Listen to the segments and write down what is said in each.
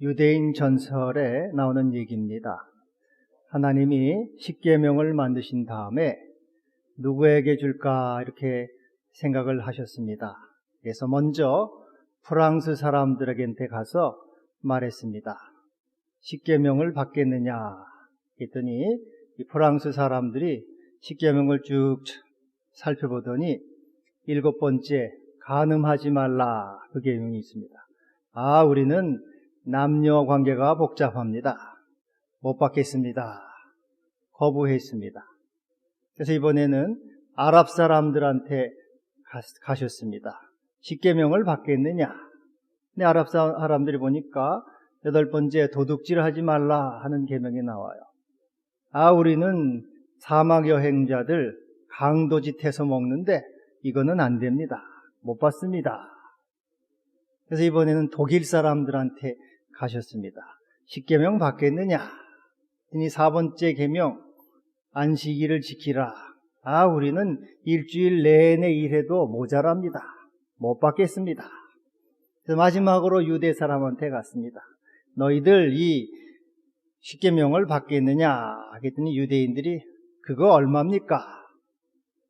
유대인 전설에 나오는 얘기입니다. 하나님이 십계명을 만드신 다음에 누구에게 줄까 이렇게 생각을 하셨습니다. 그래서 먼저 프랑스 사람들에게 가서 말했습니다. 십계명을 받겠느냐 했더니 이 프랑스 사람들이 십계명을 쭉 살펴보더니 7번째 간음하지 말라 그 계명이 있습니다. 우리는 남녀 관계가 복잡합니다. 못 받겠습니다. 거부했습니다. 그래서 이번에는 아랍 사람들한테 가셨습니다. 십계명을 받겠느냐? 근데 아랍 사람들이 보니까 8번째 도둑질 하지 말라 하는 계명이 나와요. 우리는 사막 여행자들 강도짓해서 먹는데 이거는 안 됩니다. 못 받습니다. 그래서 이번에는 독일 사람들한테 가셨습니다. 십계명 받겠느냐? 이 4번째 계명 안식일을 지키라. 우리는 일주일 내내 일해도 모자랍니다. 못 받겠습니다. 그래서 마지막으로 유대 사람한테 갔습니다. 너희들 이 십계명을 받겠느냐? 하겠더니 유대인들이 그거 얼마입니까?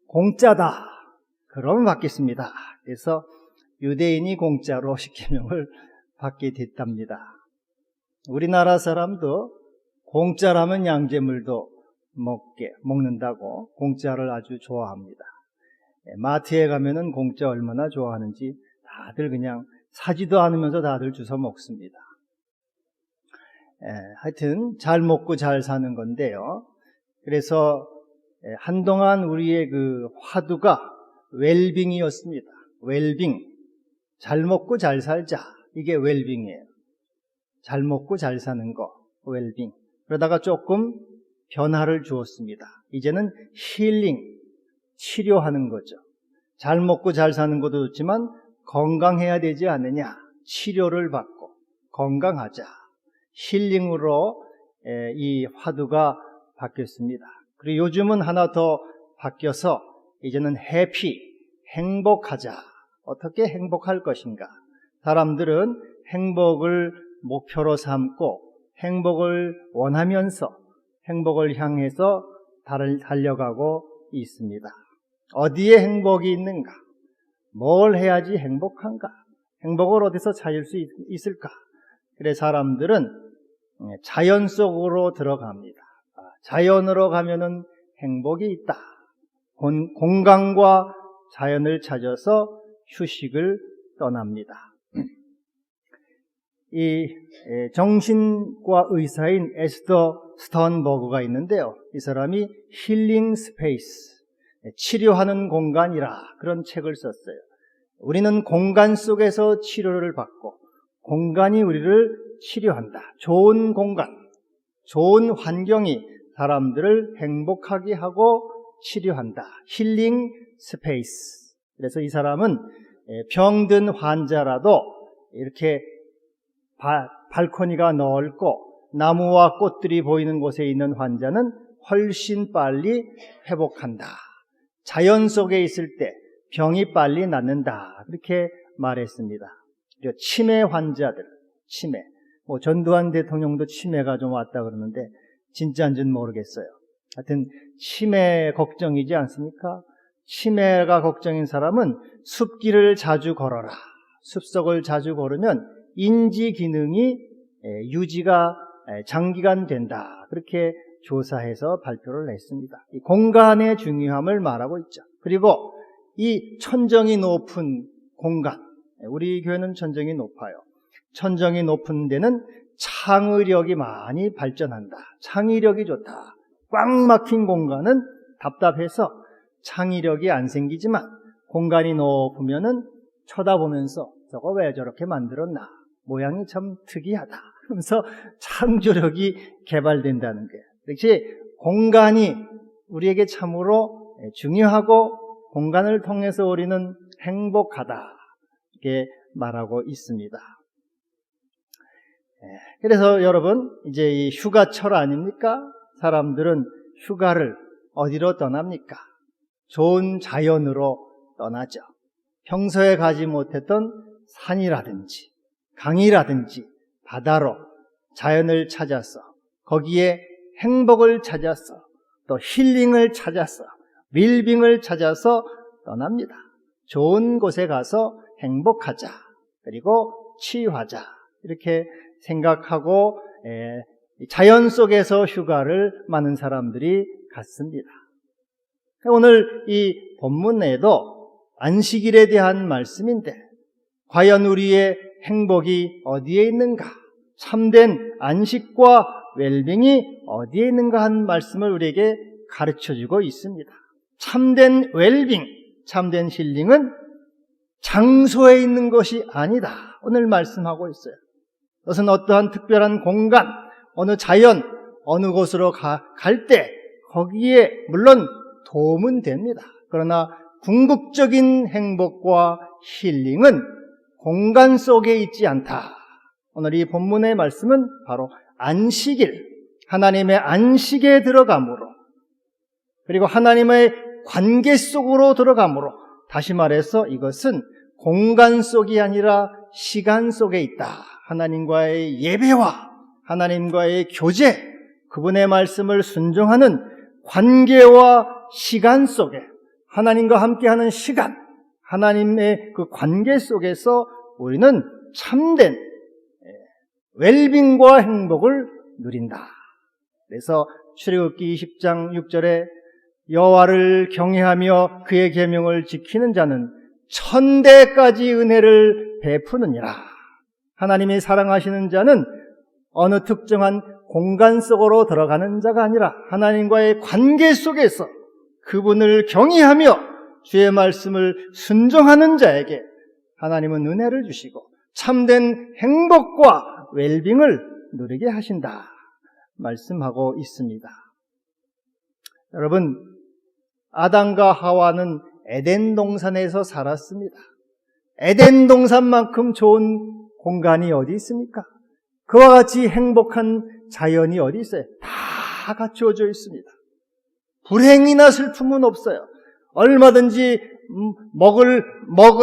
공짜다. 그럼 받겠습니다. 그래서 유대인이 공짜로 십계명을 받게 됐답니다. 우리나라 사람도 공짜라면 양재물도 먹는다고 공짜를 아주 좋아합니다. 마트에 가면은 공짜 얼마나 좋아하는지 다들 그냥 사지도 않으면서 다들 주워 먹습니다. 하여튼 잘 먹고 잘 사는 건데요. 그래서 한동안 우리의 그 화두가 웰빙이었습니다. 웰빙. 잘 먹고 잘 살자. 이게 웰빙이에요. 잘 먹고 잘 사는 거, 웰빙. 그러다가 조금 변화를 주었습니다. 이제는 힐링, 치료하는 거죠. 잘 먹고 잘 사는 것도 좋지만 건강해야 되지 않느냐. 치료를 받고 건강하자. 힐링으로 이 화두가 바뀌었습니다. 그리고 요즘은 하나 더 바뀌어서 이제는 해피, 행복하자. 어떻게 행복할 것인가? 사람들은 행복을 목표로 삼고 행복을 원하면서 행복을 향해서 달려가고 있습니다. 어디에 행복이 있는가? 뭘 해야지 행복한가? 행복을 어디서 찾을 수 있을까? 그래서 사람들은 자연 속으로 들어갑니다. 자연으로 가면은 행복이 있다. 공간과 자연을 찾아서 휴식을 떠납니다. 이 정신과 의사인 에스더 스턴버그가 있는데요. 이 사람이 힐링 스페이스, 치료하는 공간이라 그런 책을 썼어요. 우리는 공간 속에서 치료를 받고 공간이 우리를 치료한다. 좋은 공간, 좋은 환경이 사람들을 행복하게 하고 치료한다. 힐링 스페이스. 그래서 이 사람은 병든 환자라도 이렇게 발코니가 넓고 나무와 꽃들이 보이는 곳에 있는 환자는 훨씬 빨리 회복한다. 자연 속에 있을 때 병이 빨리 낫는다. 그렇게 말했습니다. 그리고 치매 환자들, 치매. 전두환 대통령도 치매가 좀 왔다 그러는데 진짜인지는 모르겠어요. 하여튼 치매 걱정이지 않습니까? 치매가 걱정인 사람은 숲길을 자주 걸어라. 숲속을 자주 걸으면 인지 기능이 유지가 장기간 된다. 그렇게 조사해서 발표를 했습니다. 이 공간의 중요함을 말하고 있죠. 그리고 이 천정이 높은 공간, 우리 교회는 천정이 높아요. 천정이 높은 데는 창의력이 많이 발전한다. 창의력이 좋다. 꽉 막힌 공간은 답답해서 창의력이 안 생기지만 공간이 높으면은 쳐다보면서 저거 왜 저렇게 만들었나? 모양이 참 특이하다. 그러면서 창조력이 개발된다는 거예요. 역시 공간이 우리에게 참으로 중요하고 공간을 통해서 우리는 행복하다. 이렇게 말하고 있습니다. 그래서 여러분, 이제 이 휴가철 아닙니까? 사람들은 휴가를 어디로 떠납니까? 좋은 자연으로 떠나죠. 평소에 가지 못했던 산이라든지 강이라든지 바다로 자연을 찾아서 거기에 행복을 찾아서 또 힐링을 찾아서 웰빙을 찾아서 떠납니다. 좋은 곳에 가서 행복하자, 그리고 치유하자, 이렇게 생각하고 자연 속에서 휴가를 많은 사람들이 갔습니다. 오늘 이 본문에도 안식일에 대한 말씀인데 과연 우리의 행복이 어디에 있는가? 참된 안식과 웰빙이 어디에 있는가 하는 말씀을 우리에게 가르쳐주고 있습니다. 참된 웰빙, 참된 힐링은 장소에 있는 것이 아니다, 오늘 말씀하고 있어요. 그것은 어떠한 특별한 공간, 어느 자연, 어느 곳으로 갈 때 거기에 물론 도움은 됩니다. 그러나 궁극적인 행복과 힐링은 공간 속에 있지 않다. 오늘 이 본문의 말씀은 바로 안식일, 하나님의 안식에 들어감으로, 그리고 하나님의 관계 속으로 들어감으로, 다시 말해서 이것은 공간 속이 아니라 시간 속에 있다. 하나님과의 예배와 하나님과의 교제, 그분의 말씀을 순종하는 관계와 시간 속에, 하나님과 함께하는 시간, 하나님의 그 관계 속에서 우리는 참된 웰빙과 행복을 누린다. 그래서 출애굽기 20장 6절에 여호와를 경외하며 그의 계명을 지키는 자는 천대까지 은혜를 베푸느니라. 하나님이 사랑하시는 자는 어느 특정한 공간 속으로 들어가는 자가 아니라 하나님과의 관계 속에서 그분을 경외하며 주의 말씀을 순종하는 자에게 하나님은 은혜를 주시고 참된 행복과 웰빙을 누리게 하신다 말씀하고 있습니다. 여러분, 아담과 하와는 에덴 동산에서 살았습니다. 에덴 동산만큼 좋은 공간이 어디 있습니까? 그와 같이 행복한 자연이 어디 있어요? 다 갖추어져 있습니다. 불행이나 슬픔은 없어요. 얼마든지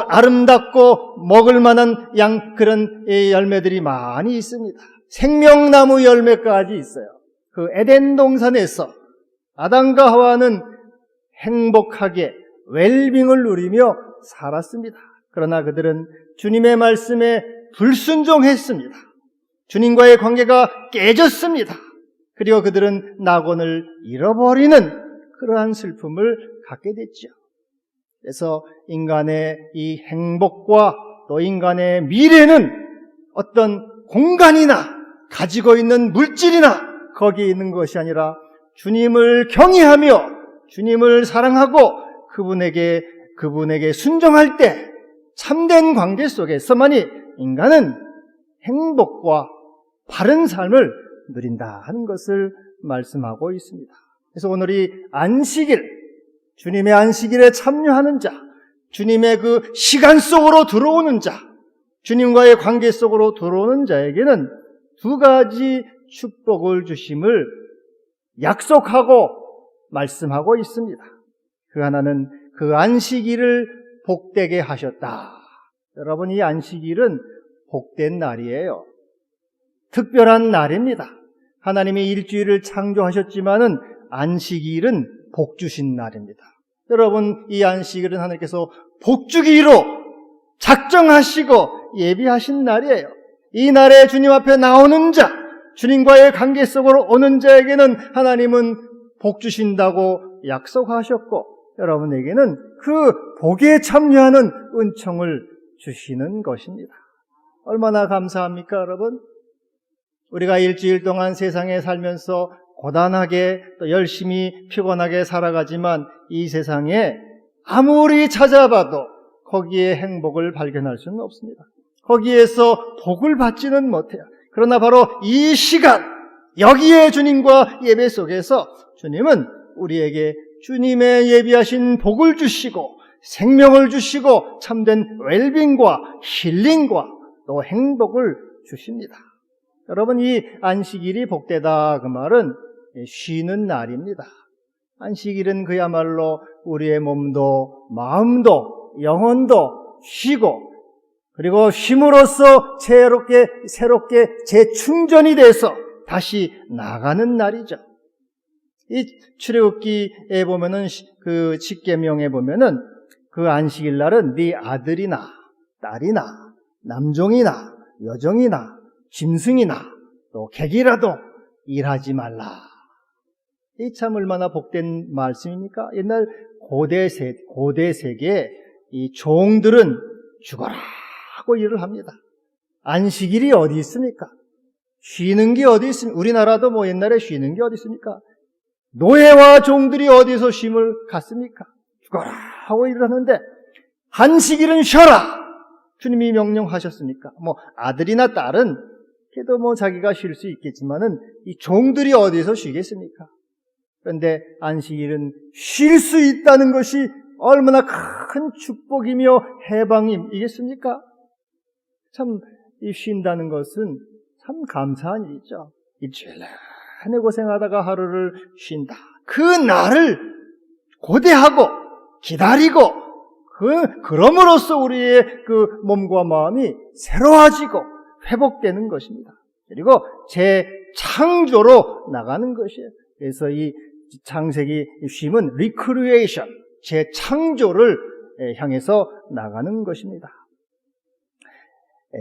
아름답고 먹을 만한 그런 열매들이 많이 있습니다. 생명나무 열매까지 있어요. 그 에덴 동산에서 아담과 하와는 행복하게 웰빙을 누리며 살았습니다. 그러나 그들은 주님의 말씀에 불순종했습니다. 주님과의 관계가 깨졌습니다. 그리고 그들은 낙원을 잃어버리는 그러한 슬픔을 갖게 됐죠. 그래서 인간의 이 행복과 또 인간의 미래는 어떤 공간이나 가지고 있는 물질이나 거기에 있는 것이 아니라 주님을 경외하며 주님을 사랑하고 그분에게 순종할 때 참된 관계 속에서만이 인간은 행복과 바른 삶을 누린다 하는 것을 말씀하고 있습니다. 그래서 오늘 이 안식일, 주님의 안식일에 참여하는 자, 주님의 그 시간 속으로 들어오는 자, 주님과의 관계 속으로 들어오는 자에게는 두 가지 축복을 주심을 약속하고 말씀하고 있습니다. 그 하나는 그 안식일을 복되게 하셨다. 여러분, 이 안식일은 복된 날이에요. 특별한 날입니다. 하나님이 일주일을 창조하셨지만은 안식일은 복 주신 날입니다. 여러분, 이 안식일은 하나님께서 복 주기로 작정하시고 예비하신 날이에요. 이 날에 주님 앞에 나오는 자, 주님과의 관계 속으로 오는 자에게는 하나님은 복 주신다고 약속하셨고 여러분에게는 그 복에 참여하는 은총을 주시는 것입니다. 얼마나 감사합니까, 여러분? 우리가 일주일 동안 세상에 살면서 고단하게 또 열심히 피곤하게 살아가지만 이 세상에 아무리 찾아봐도 거기에 행복을 발견할 수는 없습니다. 거기에서 복을 받지는 못해요. 그러나 바로 이 시간, 여기에 주님과 예배 속에서 주님은 우리에게 주님의 예비하신 복을 주시고 생명을 주시고 참된 웰빙과 힐링과 또 행복을 주십니다. 여러분, 이 안식일이 복되다 그 말은 쉬는 날입니다. 안식일은 그야말로 우리의 몸도 마음도 영혼도 쉬고 그리고 쉼으로써 새롭게 재충전이 돼서 다시 나가는 날이죠. 이 출애굽기에 보면은 그 십계명에 보면은 그 안식일 날은 네 아들이나 딸이나 남종이나 여종이나 짐승이나 또 객이라도 일하지 말라. 이 참 얼마나 복된 말씀입니까? 옛날 고대 세계에 이 종들은 죽어라 하고 일을 합니다. 안식일이 어디 있습니까? 쉬는 게 어디 있습니까? 우리나라도 뭐 옛날에 쉬는 게 어디 있습니까? 노예와 종들이 어디서 쉼을 갖습니까? 죽어라 하고 일을 하는데 안식일은 쉬어라! 주님이 명령하셨으니까. 뭐 아들이나 딸은 그래도 뭐 자기가 쉴 수 있겠지만은 이 종들이 어디서 쉬겠습니까? 그런데 안식일은 쉴 수 있다는 것이 얼마나 큰 축복이며 해방이겠습니까? 참 이 쉰다는 것은 참 감사한 일이죠. 일주일 내내 고생하다가 하루를 쉰다. 그 날을 고대하고 기다리고 그럼으로써 우리의 그 몸과 마음이 새로워지고 회복되는 것입니다. 그리고 재창조로 나가는 것이에요. 그래서 이 창세기 쉼은 recreation, 재창조를 향해서 나가는 것입니다.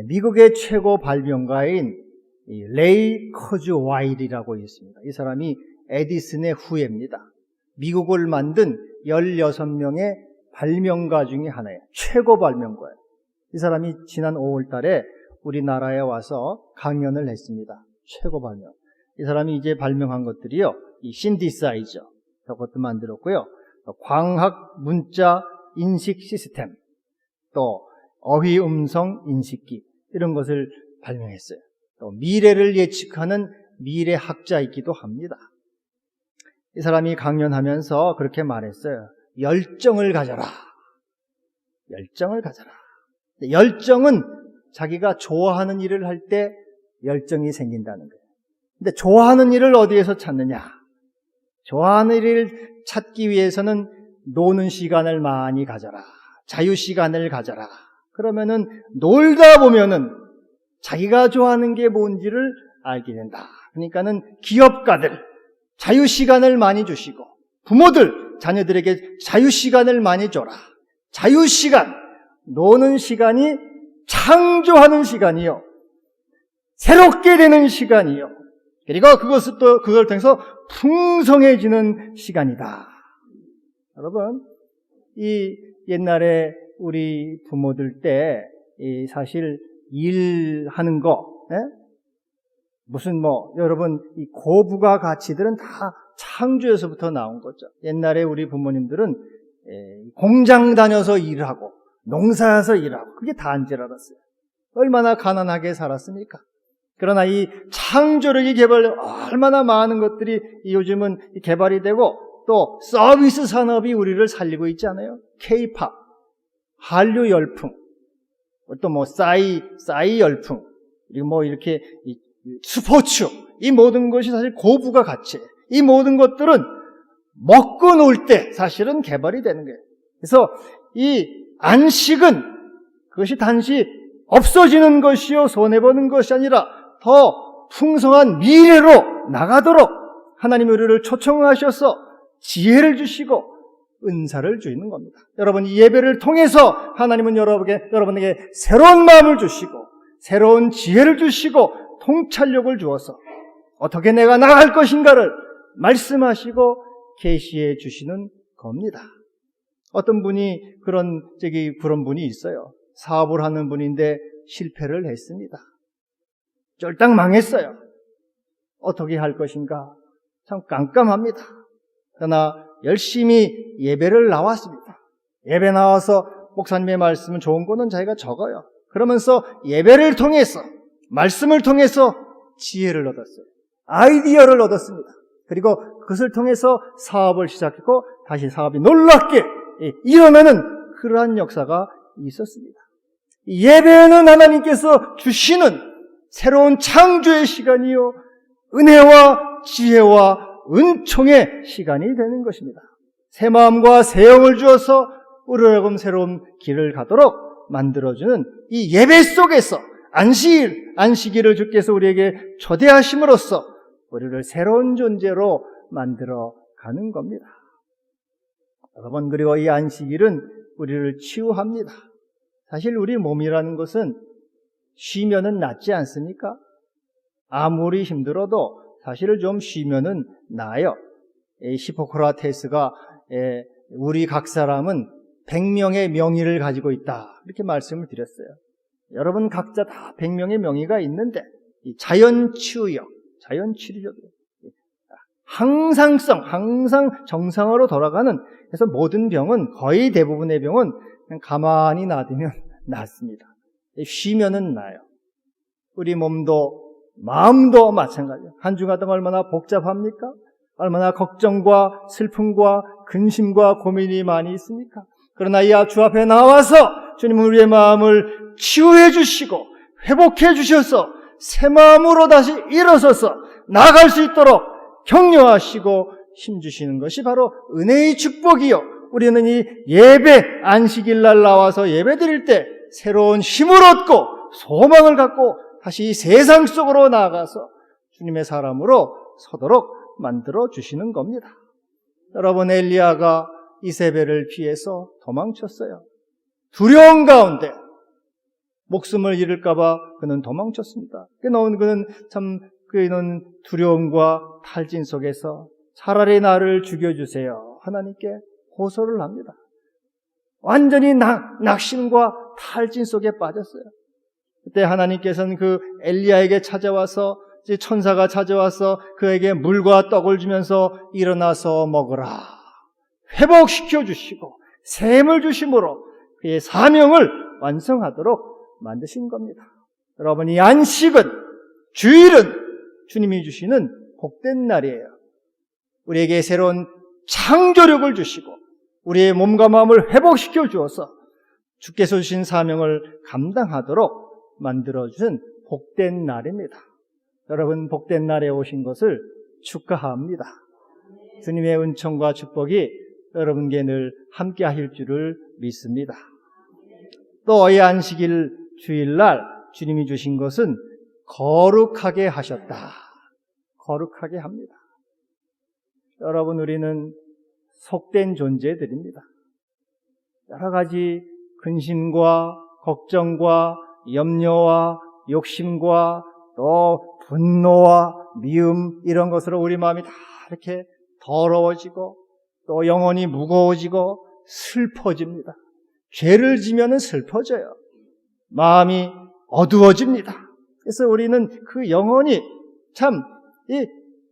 미국의 최고 발명가인 레이 커즈와일이라고 있습니다. 이 사람이 에디슨의 후예입니다. 미국을 만든 16명의 발명가 중에 하나예요. 최고 발명가예요. 이 사람이 지난 5월 달에 우리나라에 와서 강연을 했습니다. 최고 발명. 이 사람이 이제 발명한 것들이요. 이 신디사이저, 저것도 만들었고요. 광학 문자 인식 시스템, 또 어휘 음성 인식기, 이런 것을 발명했어요. 또 미래를 예측하는 미래학자이기도 합니다. 이 사람이 강연하면서 그렇게 말했어요. 열정을 가져라. 열정을 가져라. 열정은 자기가 좋아하는 일을 할 때 열정이 생긴다는 거예요. 근데 좋아하는 일을 어디에서 찾느냐? 좋아하는 일을 찾기 위해서는 노는 시간을 많이 가져라. 자유 시간을 가져라. 그러면은 놀다 보면은 자기가 좋아하는 게 뭔지를 알게 된다. 그러니까는 기업가들 자유 시간을 많이 주시고 부모들 자녀들에게 자유 시간을 많이 줘라. 자유 시간, 노는 시간이 창조하는 시간이요. 새롭게 되는 시간이요. 그리고 그걸 통해서 풍성해지는 시간이다. 여러분, 이 옛날에 우리 부모들 때 사실 일하는 거, 무슨 여러분 이 고부가 가치들은 다 창조에서부터 나온 거죠. 옛날에 우리 부모님들은 공장 다녀서 일하고 농사에서 일하고 그게 다인 줄 알았어요. 얼마나 가난하게 살았습니까? 그러나 이 창조력이 얼마나 많은 것들이 요즘은 개발이 되고 또 서비스 산업이 우리를 살리고 있지 않아요? K-팝, 한류 열풍, 또 싸이 열풍, 그리고 이렇게 스포츠, 이 모든 것이 사실 고부가 가치예요. 이 모든 것들은 먹고 놀 때 사실은 개발이 되는 거예요. 그래서 이 안식은 그것이 단지 없어지는 것이요 손해보는 것이 아니라 더 풍성한 미래로 나가도록 하나님이 우리를 초청하셔서 지혜를 주시고 은사를 주시는 겁니다. 여러분, 이 예배를 통해서 하나님은 여러분에게 새로운 마음을 주시고 새로운 지혜를 주시고 통찰력을 주어서 어떻게 내가 나갈 것인가를 말씀하시고 계시해 주시는 겁니다. 어떤 분이 그런 분이 있어요. 사업을 하는 분인데 실패를 했습니다. 쫄딱 망했어요. 어떻게 할 것인가? 참 깜깜합니다. 그러나 열심히 예배를 나왔습니다. 예배 나와서 목사님의 말씀은 좋은 거는 자기가 적어요. 그러면서 예배를 통해서 말씀을 통해서 지혜를 얻었어요. 아이디어를 얻었습니다. 그리고 그것을 통해서 사업을 시작했고 다시 사업이 놀랍게 일어나는 그러한 역사가 있었습니다. 예배는 하나님께서 주시는 새로운 창조의 시간이요 은혜와 지혜와 은총의 시간이 되는 것입니다. 새 마음과 새 영을 주어서 우리라고 새로운 길을 가도록 만들어주는 이 예배 속에서 안식일을 주께서 우리에게 초대하심으로써 우리를 새로운 존재로 만들어 가는 겁니다. 여러분, 그리고 이 안식일은 우리를 치유합니다. 사실 우리 몸이라는 것은 쉬면은 낫지 않습니까? 아무리 힘들어도 사실은 좀 쉬면은 나아요. 히포크라테스가 우리 각 사람은 100명의 명의를 가지고 있다, 이렇게 말씀을 드렸어요. 여러분 각자 다 100명의 명의가 있는데 이 자연치유력, 자연치유력, 항상 정상으로 돌아가는, 그래서 모든 병은, 거의 대부분의 병은 그냥 가만히 놔두면 낫습니다. 쉬면은 나요. 우리 몸도 마음도 마찬가지예요. 한 주간 동안 얼마나 복잡합니까? 얼마나 걱정과 슬픔과 근심과 고민이 많이 있습니까? 그러나 이 주 앞에 나와서 주님은 우리의 마음을 치유해 주시고 회복해 주셔서 새 마음으로 다시 일어서서 나아갈 수 있도록 격려하시고 힘주시는 것이 바로 은혜의 축복이요, 우리는 이 예배, 안식일 날 나와서 예배 드릴 때 새로운 힘을 얻고 소망을 갖고 다시 세상 속으로 나아가서 주님의 사람으로 서도록 만들어 주시는 겁니다. 여러분, 엘리야가 이세벨을 피해서 도망쳤어요. 두려운 가운데 목숨을 잃을까봐 그는 도망쳤습니다. 그는 두려움과 탈진 속에서 차라리 나를 죽여주세요, 하나님께 호소를 합니다. 완전히 낙심과 탈진 속에 빠졌어요. 그때 하나님께서는 그 엘리야에게 찾아와서, 천사가 찾아와서 그에게 물과 떡을 주면서 일어나서 먹으라, 회복시켜 주시고 샘을 주심으로 그의 사명을 완성하도록 만드신 겁니다. 여러분, 이 안식은, 주일은 주님이 주시는 복된 날이에요. 우리에게 새로운 창조력을 주시고 우리의 몸과 마음을 회복시켜 주어서 주께서 주신 사명을 감당하도록 만들어주신 복된 날입니다. 여러분, 복된 날에 오신 것을 축하합니다. 주님의 은총과 축복이 여러분께 늘 함께 하실 줄을 믿습니다. 또 이 안식일 주일날 주님이 주신 것은 거룩하게 하셨다, 거룩하게 합니다. 여러분, 우리는 속된 존재들입니다. 여러 가지 근심과 걱정과 염려와 욕심과 또 분노와 미움, 이런 것으로 우리 마음이 다 이렇게 더러워지고 또 영혼이 무거워지고 슬퍼집니다. 죄를 지면은 슬퍼져요. 마음이 어두워집니다. 그래서 우리는 그 영혼이 참 이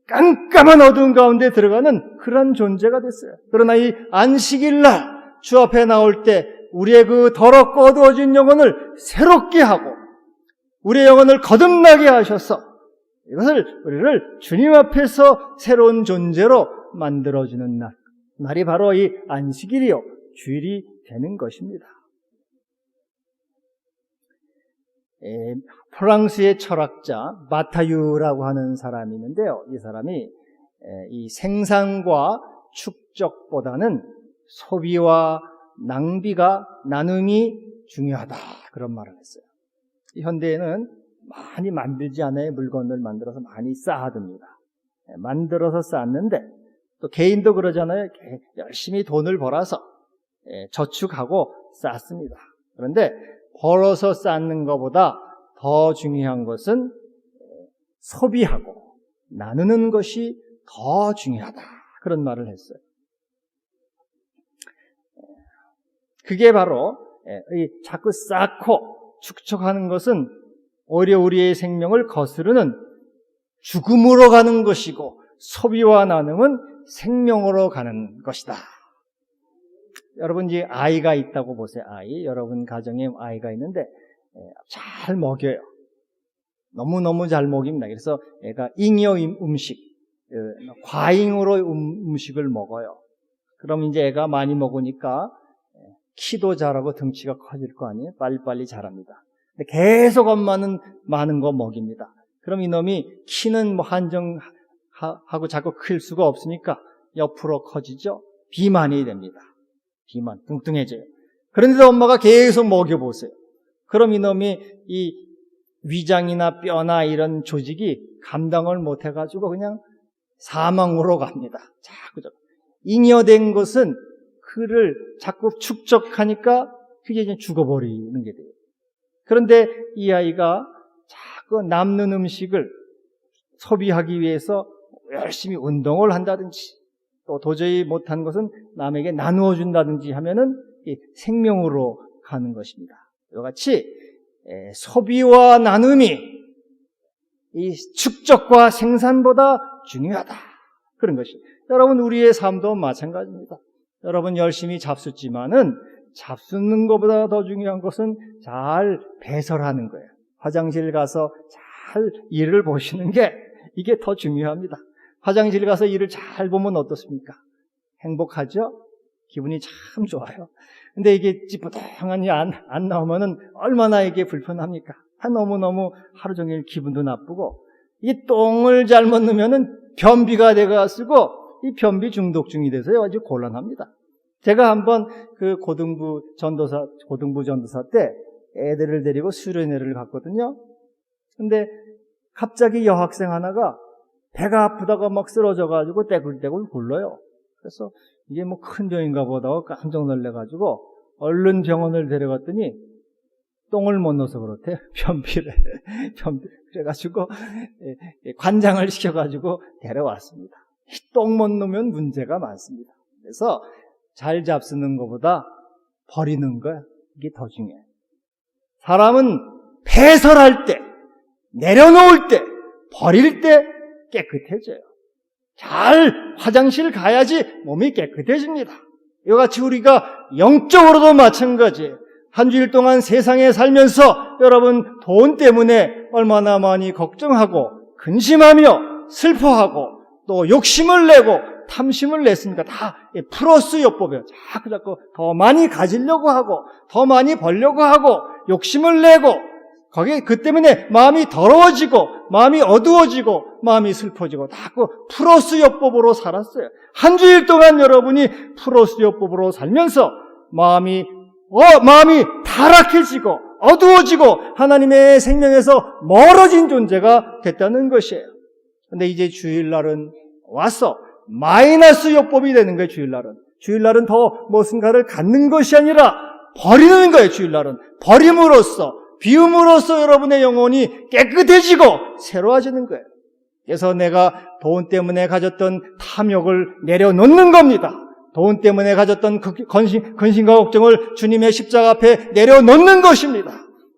깜깜한 어두운 가운데 들어가는 그런 존재가 됐어요. 그러나 이 안식일날 주 앞에 나올 때 우리의 그 더럽고 어두워진 영혼을 새롭게 하고 우리의 영혼을 거듭나게 하셔서 우리를 주님 앞에서 새로운 존재로 만들어주는 날이 바로 이 안식일이요, 주일이 되는 것입니다. 프랑스의 철학자 마타유라고 하는 사람이 있는데요, 이 사람이 이 생산과 축적보다는 소비와 낭비가, 나눔이 중요하다, 그런 말을 했어요. 현대에는 많이 만들지 않아요. 물건을 만들어서 많이 쌓아둡니다. 만들어서 쌓는데 또 개인도 그러잖아요. 열심히 돈을 벌어서 저축하고 쌓습니다. 그런데 벌어서 쌓는 것보다 더 중요한 것은 소비하고 나누는 것이 더 중요하다, 그런 말을 했어요. 그게 바로 자꾸 쌓고 축적하는 것은 오히려 우리의 생명을 거스르는 죽음으로 가는 것이고, 소비와 나눔은 생명으로 가는 것이다. 여러분, 이제 아이가 있다고 보세요. 여러분 가정에 아이가 있는데 잘 먹여요. 너무너무 잘 먹입니다. 그래서 애가 잉여 음식, 과잉으로 음식을 먹어요. 그럼 이제 애가 많이 먹으니까 키도 자라고 등치가 커질 거 아니에요? 빨리빨리 자랍니다. 근데 계속 엄마는 많은 거 먹입니다. 그럼 이놈이 키는 한정하고 자꾸 클 수가 없으니까 옆으로 커지죠? 비만이 됩니다. 비만, 뚱뚱해져요. 그런데도 엄마가 계속 먹여보세요. 그럼 이놈이 이 위장이나 뼈나 이런 조직이 감당을 못해가지고 그냥 사망으로 갑니다. 자꾸 잉여된 것은 그를 자꾸 축적하니까 그게 이제 죽어버리는 게 돼요. 그런데 이 아이가 자꾸 남는 음식을 소비하기 위해서 열심히 운동을 한다든지 또 도저히 못한 것은 남에게 나누어 준다든지 하면은 생명으로 가는 것입니다. 이와 같이 소비와 나눔이 이 축적과 생산보다 중요하다. 그런 것이. 여러분, 우리의 삶도 마찬가지입니다. 여러분 열심히 잡숫지만은 잡숫는 것보다 더 중요한 것은 잘 배설하는 거예요. 화장실 가서 잘 일을 보시는 게 이게 더 중요합니다. 화장실 가서 일을 잘 보면 어떻습니까? 행복하죠? 기분이 참 좋아요. 근데 이게 찌뿌둥하니 안 나오면은 얼마나 이게 불편합니까? 너무너무 하루 종일 기분도 나쁘고, 이 똥을 잘못 넣으면은 변비가 돼가지고 이 변비 중독증이 돼서요 아주 곤란합니다. 제가 한번 그 고등부 전도사 때 애들을 데리고 수련회를 갔거든요. 근데 갑자기 여학생 하나가 배가 아프다가 막 쓰러져가지고 떼굴떼굴 굴러요. 그래서 이게 뭐 큰 병인가 보다 깜짝 놀래가지고 얼른 병원을 데려갔더니 똥을 못 넣어서 그렇대요. 변비를. 그래가지고 관장을 시켜가지고 데려왔습니다. 똥 못 넣으면 문제가 많습니다. 그래서 잘 잡수는 것보다 버리는 거, 이게 더 중요해요. 사람은 배설할 때, 내려놓을 때, 버릴 때 깨끗해져요. 잘 화장실 가야지 몸이 깨끗해집니다. 이와 같이 우리가 영적으로도 마찬가지예요. 한 주일 동안 세상에 살면서 여러분 돈 때문에 얼마나 많이 걱정하고 근심하며 슬퍼하고 또 욕심을 내고 탐심을 냈습니까? 다 플러스 요법이에요. 자꾸 더 많이 가지려고 하고 더 많이 벌려고 하고 욕심을 내고 그 때문에 마음이 더러워지고 마음이 어두워지고 마음이 슬퍼지고 자꾸 플러스 요법으로 살았어요. 한 주일 동안 여러분이 플러스 요법으로 살면서 마음이 타락해지고 어두워지고 하나님의 생명에서 멀어진 존재가 됐다는 것이에요. 근데 이제 주일날은 와서 마이너스 요법이 되는 거예요. 주일날은 더 무엇인가를 갖는 것이 아니라 버리는 거예요. 주일날은 버림으로써 비움으로써 여러분의 영혼이 깨끗해지고 새로워지는 거예요. 그래서 내가 돈 때문에 가졌던 탐욕을 내려놓는 겁니다. 돈 때문에 가졌던 근심과 걱정을 주님의 십자가 앞에 내려놓는 것입니다.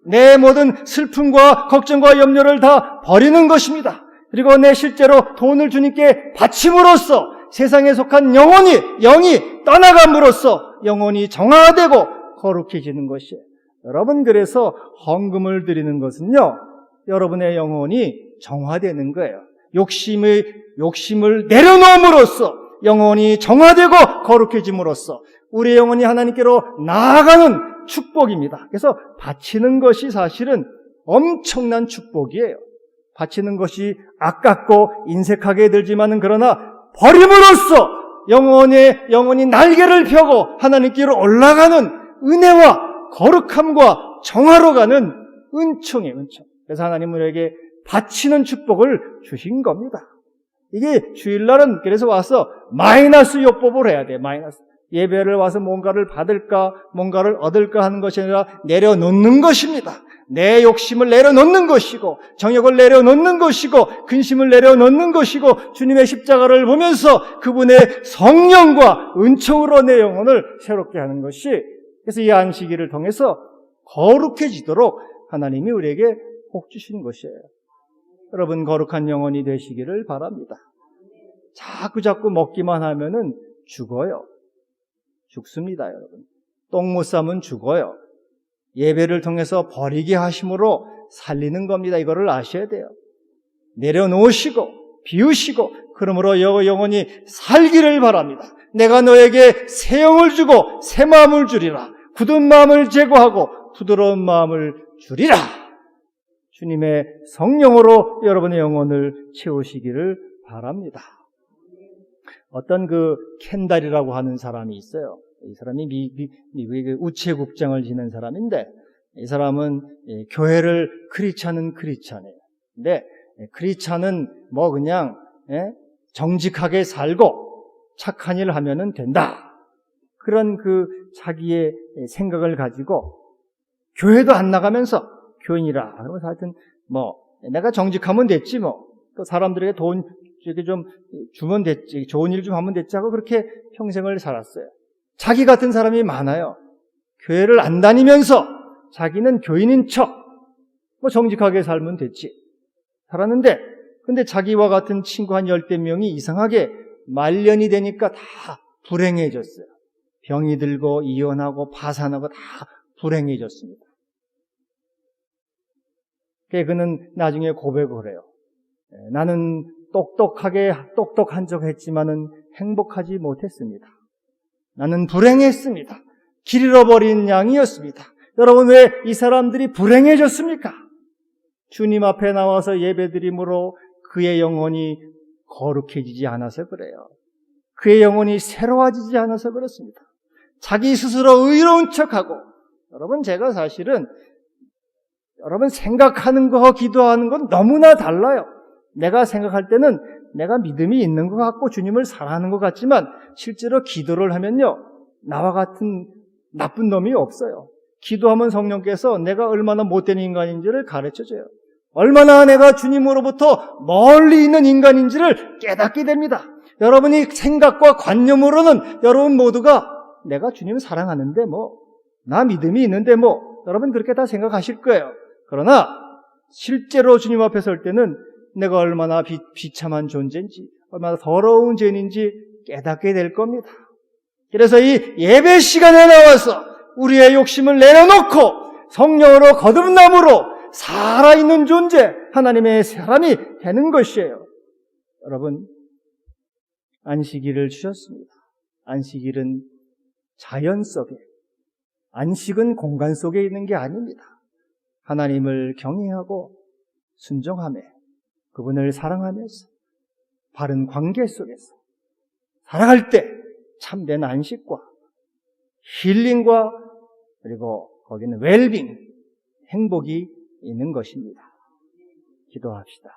내 모든 슬픔과 걱정과 염려를 다 버리는 것입니다. 그리고 내 실제로 돈을 주님께 바침으로써 세상에 속한 영이 떠나감으로써 영혼이 정화되고 거룩해지는 것이에요. 여러분, 그래서 헌금을 드리는 것은요, 여러분의 영혼이 정화되는 거예요. 욕심을 내려놓음으로써 영혼이 정화되고 거룩해짐으로써 우리의 영혼이 하나님께로 나아가는 축복입니다. 그래서 바치는 것이 사실은 엄청난 축복이에요. 바치는 것이 아깝고 인색하게 들지만은 그러나 버림으로써 영혼이 날개를 펴고 하나님께로 올라가는 은혜와 거룩함과 정화로 가는 은총이에요, 은총. 그래서 하나님은 우리에게 바치는 축복을 주신 겁니다. 이게 주일날은 그래서 와서 마이너스 요법을 해야 돼요. 마이너스. 예배를 와서 뭔가를 받을까, 뭔가를 얻을까 하는 것이 아니라 내려놓는 것입니다. 내 욕심을 내려놓는 것이고, 정욕을 내려놓는 것이고, 근심을 내려놓는 것이고, 주님의 십자가를 보면서 그분의 성령과 은총으로 내 영혼을 새롭게 하는 것이, 그래서 이 안식일을 통해서 거룩해지도록 하나님이 우리에게 복 주신 것이에요. 여러분, 거룩한 영혼이 되시기를 바랍니다. 자꾸 먹기만 하면은 죽어요. 죽습니다, 여러분. 똥 못 싸면 죽어요. 예배를 통해서 버리게 하심으로 살리는 겁니다. 이거를 아셔야 돼요. 내려놓으시고 비우시고 그러므로 영혼이 살기를 바랍니다. 내가 너에게 새 영을 주고 새 마음을 주리라. 굳은 마음을 제거하고 부드러운 마음을 주리라. 주님의 성령으로 여러분의 영혼을 채우시기를 바랍니다. 어떤 그 켄달이라고 하는 사람이 있어요. 이 사람이 미국의 우체국장을 지낸 사람인데, 이 사람은 교회를 크리스찬은 크리스찬이에요. 근데 크리스찬은 뭐 그냥 정직하게 살고 착한 일 하면은 된다. 그런 그 자기의 생각을 가지고 교회도 안 나가면서 교인이라 그러면서 하여튼 뭐 내가 정직하면 됐지 뭐 또 사람들에게 돈 이렇게 좀 주면 됐지, 좋은 일 좀 하면 됐지 하고 그렇게 평생을 살았어요. 자기 같은 사람이 많아요. 교회를 안 다니면서 자기는 교인인 척 뭐 정직하게 살면 됐지 살았는데, 근데 자기와 같은 친구 한 10대 명이 이상하게 말년이 되니까 다 불행해졌어요. 병이 들고 이혼하고 파산하고 다 불행해졌습니다. 그는 나중에 고백을 해요. 나는 똑똑한 척 했지만은 행복하지 못했습니다. 나는 불행했습니다. 길 잃어버린 양이었습니다. 여러분, 왜 이 사람들이 불행해졌습니까? 주님 앞에 나와서 예배드림으로 그의 영혼이 거룩해지지 않아서 그래요. 그의 영혼이 새로워지지 않아서 그렇습니다. 자기 스스로 의로운 척하고, 여러분, 제가 사실은 여러분 생각하는 거와 기도하는 건 너무나 달라요. 내가 생각할 때는 내가 믿음이 있는 것 같고 주님을 사랑하는 것 같지만 실제로 기도를 하면요, 나와 같은 나쁜 놈이 없어요. 기도하면 성령께서 내가 얼마나 못된 인간인지를 가르쳐줘요. 얼마나 내가 주님으로부터 멀리 있는 인간인지를 깨닫게 됩니다. 여러분이 생각과 관념으로는 여러분 모두가 내가 주님 사랑하는데 뭐, 나 믿음이 있는데 뭐, 여러분 그렇게 다 생각하실 거예요. 그러나 실제로 주님 앞에 설 때는 내가 얼마나 비참한 존재인지, 얼마나 더러운 죄인인지 깨닫게 될 겁니다. 그래서 이 예배 시간에 나와서 우리의 욕심을 내려놓고 성령으로 거듭남으로 살아있는 존재, 하나님의 사람이 되는 것이에요. 여러분, 안식일을 주셨습니다. 안식일은 자연 속에, 안식은 공간 속에 있는 게 아닙니다. 하나님을 경외하고 순종하며 그분을 사랑하면서 바른 관계 속에서 살아갈 때 참된 안식과 힐링과 그리고 거기는 웰빙, 행복이 있는 것입니다. 기도합시다.